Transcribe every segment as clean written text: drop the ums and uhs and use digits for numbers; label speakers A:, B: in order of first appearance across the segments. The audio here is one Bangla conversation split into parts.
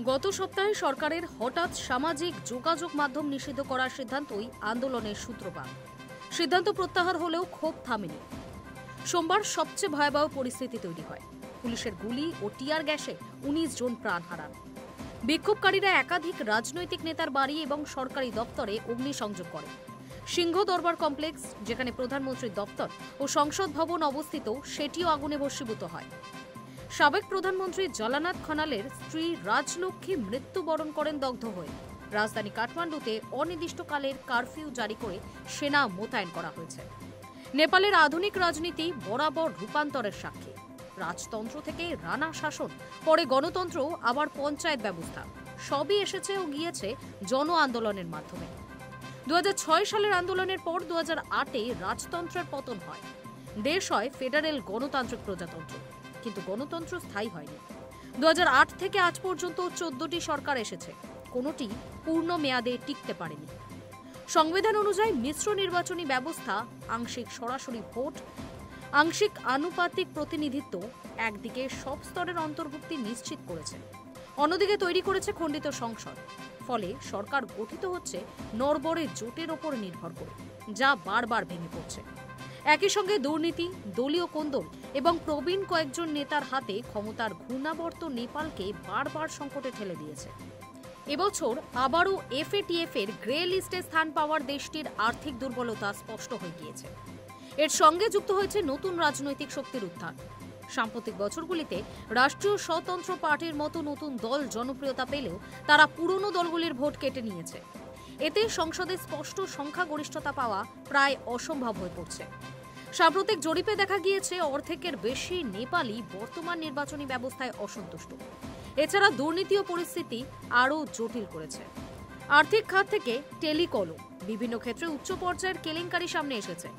A: গত সপ্তাহে সরকারের হঠাৎ সামাজিক যোগাযোগ মাধ্যম নিষিদ্ধ করার সিদ্ধান্তই আন্দোলনের সূত্রপাত। সিদ্ধান্ত প্রত্যাহার হলেও ক্ষোভ থামেনি। সোমবার সবচেয়ে ভয়াবহ পরিস্থিতি তৈরি হয়। পুলিশের গুলি ও টিয়ার গ্যাসে ১৯ জন প্রাণ হারান। বিক্ষোভকারীরা একাধিক রাজনৈতিক নেতার বাড়ি এবং সরকারি দপ্তরে অগ্নিসংযোগ করে। সিংহ দরবার কমপ্লেক্স, যেখানে প্রধানমন্ত্রীর দপ্তর ও সংসদ ভবন অবস্থিত, সেটিও আগুনে ভস্মীভূত হয়। সাবেক প্রধানমন্ত্রী জলানাথ খনালের স্ত্রী রাজলক্ষ্মী মৃত্যুবরণ করেন দগ্ধ হয়ে। রাজধানী কাঠমান্ডুতে অনির্দিষ্টকালের কারফিউ জারি করে সেনা মোতায়েন করা হয়েছে। নেপালের আধুনিক রাজনীতি বরাবর রূপান্তরের সাক্ষী। রাজতন্ত্র থেকে রানা শাসন, পরে গণতন্ত্র, আবার পঞ্চায়েত ব্যবস্থা, সবই এসেছে ও গিয়েছে জন আন্দোলনের মাধ্যমে। ২০০৬ সালের আন্দোলনের পর ২০০৮-এ রাজতন্ত্রের পতন হয়। দেশ হয় ফেডারেল গণতান্ত্রিক প্রজাতন্ত্র, কিন্তু গণতন্ত্র স্থায়ী হয়নি। ২০০৮ থেকে আজ পর্যন্ত ১৪টি সরকার এসেছে, কোনোটি পূর্ণ মেয়াদে টিকতে পারেনি। সংবিধান অনুযায়ী মিশ্র নির্বাচনী ব্যবস্থা, আংশিক সরাসরি ভোট, আংশিক আনুপাতিক প্রতিনিধিত্ব একদিকে সব স্তরের অন্তর্ভুক্তি নিশ্চিত করেছে, অন্যদিকে তৈরি করেছে খণ্ডিত সংসদ। ফলে সরকার গঠিত হচ্ছে নড়বড়ে জোটের ওপর নির্ভর করে, যা বারবার ভেঙে পড়ছে। একই সঙ্গে দুর্নীতি, দলীয় কোন্দল এবং প্রবীণ কয়েকজন নেতার হাতে ক্ষমতার ঘূর্ণাবর্ত নেপালকে বারবার সংকটে ঠেলে দিয়েছে। এবছর আবারও এফএটিএফ-এর গ্রে লিস্টে স্থান পাওয়ার দেশটির আর্থিক দুর্বলতা স্পষ্ট হয়ে গিয়েছে। এর সঙ্গে যুক্ত হয়েছে নতুন রাজনৈতিক শক্তির উত্থান। সাম্প্রতিক বছরগুলিতে রাষ্ট্রীয় স্বতন্ত্র পার্টির মতো নতুন দল জনপ্রিয়তা পেলেও তারা পুরনো দলগুলির ভোট কেটে নিয়েছে। এতে সংসদে স্পষ্ট সংখ্যাগরিষ্ঠতা পাওয়া প্রায় অসম্ভব হয়ে পড়ছে। সাম্প্রতিক জরিপে দেখা গিয়েছে অর্ধেকের বেশি নেপালি বর্তমান নির্বাচনী ব্যবস্থায় অসন্তুষ্ট। এছাড়া দুর্নীতি পরিস্থিতি আরও জটিল করেছে। আর্থিক খাত থেকে টেলিকলম, বিভিন্ন ক্ষেত্রে উচ্চ পর্যায়ের কেলেঙ্কারি সামনে এসেছে।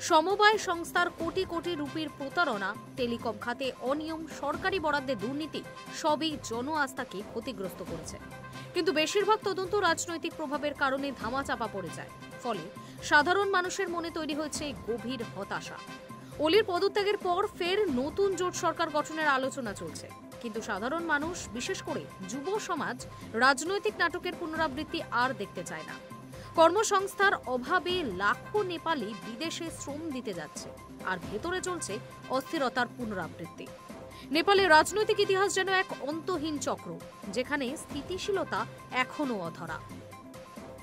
A: সমবায় সংস্থার কোটি কোটি রুপির প্রতারণা, টেলিকম খাতে অনিয়ম, সরকারি বরাদ্দে দুর্নীতি, সবই জন আস্থাকে ক্ষতিগ্রস্ত করেছে। কিন্তু বেশিরভাগ তদন্ত রাজনৈতিক প্রভাবের কারণে ধামাচাপা পড়ে যায়। ফলে সাধারণ মানুষের মনে তৈরি হয়েছে গভীর হতাশা। অলির পদত্যাগের পর ফের নতুন জোট সরকার গঠনের আলোচনা চলছে, কিন্তু সাধারণ মানুষ, বিশেষ করে যুব সমাজ, রাজনৈতিক নাটকের পুনরাবৃত্তি আর দেখতে চায় না। কর্মসংস্থার অভাবে লাখো নেপালি বিদেশে শ্রম দিতে যাচ্ছে, আর ভেতরে চলছে অস্থিরতার পুনরাবৃত্তি। নেপালের রাজনৈতিক ইতিহাস যেন এক অন্তহীন চক্র, যেখানে স্থিতিশীলতা এখনো অধরা।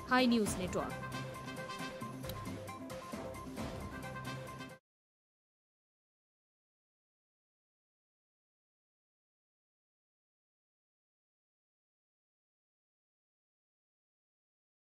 A: Hi News network.